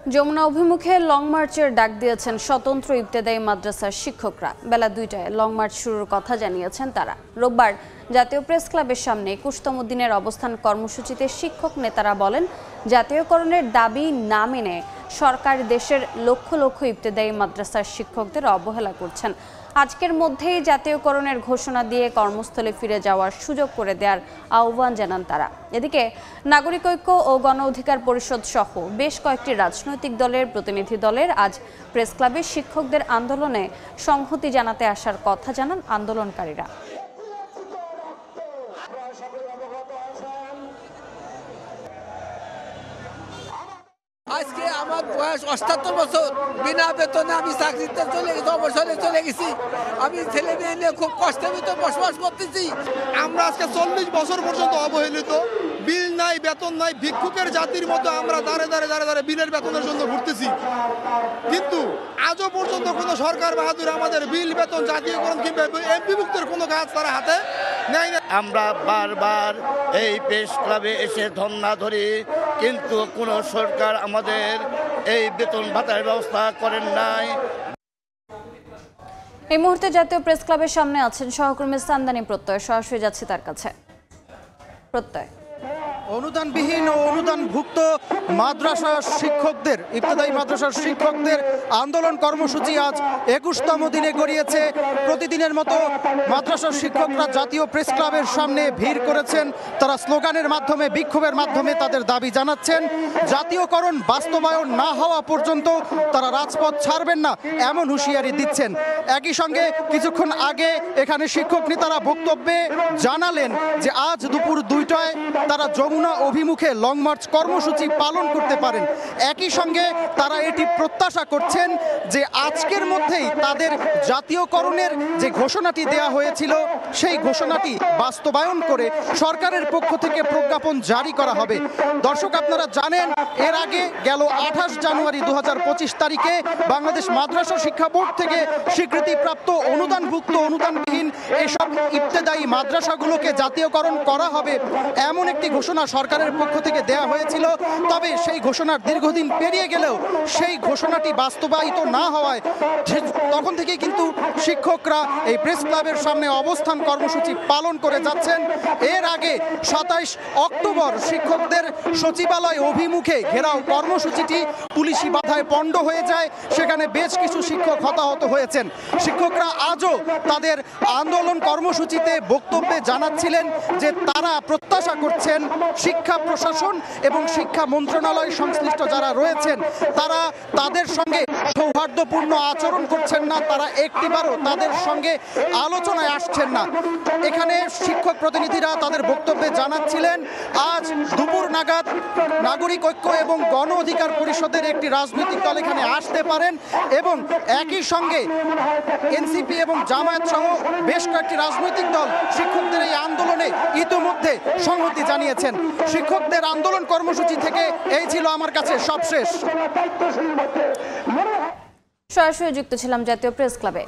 যমুনা অভিমুখে লং মার্চের ডাক দিয়েছেন স্বতন্ত্র ইবতেদায়ী মাদ্রাসার শিক্ষকরা। বেলা ২টায় লং মার্চ শুরুর কথা জানিয়েছেন তারা। রোববার জাতীয় প্রেস ক্লাবের সামনে ২১তম দিনের অবস্থান কর্মসূচিতে শিক্ষক নেতারা বলেন, জাতীয়করণের দাবি না মেনে সরকার দেশের লক্ষ লক্ষ ইবতেদায়ী মাদ্রাসার শিক্ষকদের অবহেলা করছেন। আজকের মধ্যেই জাতীয়করণের ঘোষণা দিয়ে কর্মস্থলে ফিরে যাওয়ার সুযোগ করে দেওয়ার আহ্বান জানান তারা। এদিকে নাগরিক ঐক্য ও গণ অধিকার পরিষদ সহ বেশ কয়েকটি রাজনৈতিক দলের প্রতিনিধি দলের আজ প্রেস ক্লাবে শিক্ষকদের আন্দোলনে সংহতি জানাতে আসার কথা জানান আন্দোলনকারীরা। আজকে আমার বয়স ৭৮ বছর, বিনা বেতনে আমি চাকরিতে চলে গেছি, অবসরে চলে গেছি। আমি ছেলে মেয়ে নিয়ে খুব কষ্টের ভিতরে বসবাস করতেছি। আমরা আজকে ৪০ বছর পর্যন্ত অবহেলিত, বিল নাই, বেতন নাই, ভিক্ষুকের জাতির মতো আমরা দাঁড়ে দাঁড়ে বিলের বেতনের জন্য ঘুরতেছি। কিন্তু আজও পর্যন্ত কোনো সরকার বাহাদুর আমাদের বিল, বেতন, জাতীয়করণ কিংবা এমপিভুক্তের কোনো কাজ তারা হাতে নেয় না। আমরা বারবার এই প্রেস ক্লাবে এসে ধর্ণা ধরি, কিন্তু কোনো সরকার আমাদের এই বেতন ভাতার ব্যবস্থা করেন নাই। এই মুহূর্তে জাতীয় প্রেস ক্লাবের সামনে আছেন সহকর্মী সান্দানী প্রত্যয়। সরাসরি যাচ্ছি তার কাছে। প্রত্যয়, অনুদানবিহীন ও অনুদানভুক্ত মাদ্রাসা শিক্ষকদের, ইবতেদায়ী মাদ্রাসার শিক্ষকদের আন্দোলন কর্মসূচি আজ ২১তম দিনে গড়িয়েছে। প্রতিদিনের মতো মাদ্রাসার শিক্ষকরা জাতীয় প্রেস ক্লাবের সামনে ভিড় করেছেন। তারা স্লোগানের মাধ্যমে, বিক্ষোভের মাধ্যমে তাদের দাবি জানাচ্ছেন। জাতীয়করণ বাস্তবায়ন না হওয়া পর্যন্ত তারা রাজপথ ছাড়বেন না, এমন হুঁশিয়ারি দিচ্ছেন। একই সঙ্গে কিছুক্ষণ আগে এখানে শিক্ষক নেতারা বক্তব্যে জানালেন যে আজ দুপুর ২টায় তারা যমুনা অভিমুখে লং মার্চ কর্মসূচি পালন করতে পারেন। একই সঙ্গে তারা এটি প্রত্যাশা করছেন যে আজকের মধ্যেই তাদের জাতীয়করণের যে ঘোষণাটি দেয়া হয়েছিল সেই ঘোষণাটি বাস্তবায়ন করে সরকারের পক্ষ থেকে প্রজ্ঞাপন জারি করা হবে। দর্শক, আপনারা জানেন এর আগে গেল ২৮ জানুয়ারি ২০২৫ তারিখে বাংলাদেশ মাদ্রাসা শিক্ষা বোর্ড থেকে স্বীকৃতিপ্রাপ্ত অনুদানভুক্ত, অনুদানবিহীন এসব ইবতেদায়ী মাদ্রাসাগুলোকে জাতীয়করণ করা হবে এমন একটি ঘোষণা সরকারের পক্ষ থেকে দেয়া হয়েছিল। তবে সেই ঘোষণার দীর্ঘদিন পেরিয়ে গেলেও সেই ঘোষণাটি বাস্তবায়িত না হওয়ায় তখন থেকেই কিন্তু শিক্ষকরা এই প্রেস ক্লাবের সামনে অবস্থান কর্মসূচি পালন করে যাচ্ছেন। এর আগে ২৭ অক্টোবর শিক্ষকদের সচিবালয় অভিমুখে ঘেরাও কর্মসূচিটি পুলিশি বাধায় পণ্ড হয়ে যায়। সেখানে বেশ কিছু শিক্ষক হতাহত হয়েছেন। শিক্ষকরা আজও তাদের আন্দোলন কর্মসূচিতে বক্তব্যে জানাচ্ছিলেন যে তারা প্রত্যাশা করছেন শিক্ষা প্রশাসন এবং শিক্ষা মন্ত্রণালয় সংশ্লিষ্ট যারা রয়েছেন তারা তাদের সঙ্গে সৌহার্দ্যপূর্ণ আচরণ করছেন না, তারা একটিবারও তাদের সঙ্গে আলোচনায় আসছেন না। এখানে শিক্ষক প্রতিনিধিরা তাদের বক্তব্যে জানাচ্ছিলেন আজ দুপুর নাগাদ নাগরিক ঐক্য এবং গণ অধিকার পরিষদের একটি রাজনৈতিক দল এখানে আসতে পারেন এবং একই সঙ্গে এনসিপি এবং জামায়াত সহ বেশ কয়েকটি রাজনৈতিক দল শিক্ষকদের এই আন্দোলনে ইতিমধ্যে সংহতি জানিয়েছেন। শিক্ষকদের আন্দোলন কর্মসূচি থেকে এই ছিল আমার কাছে সবশেষ। সরাসরি যুক্ত ছিলাম জাতীয় প্রেস ক্লাবে।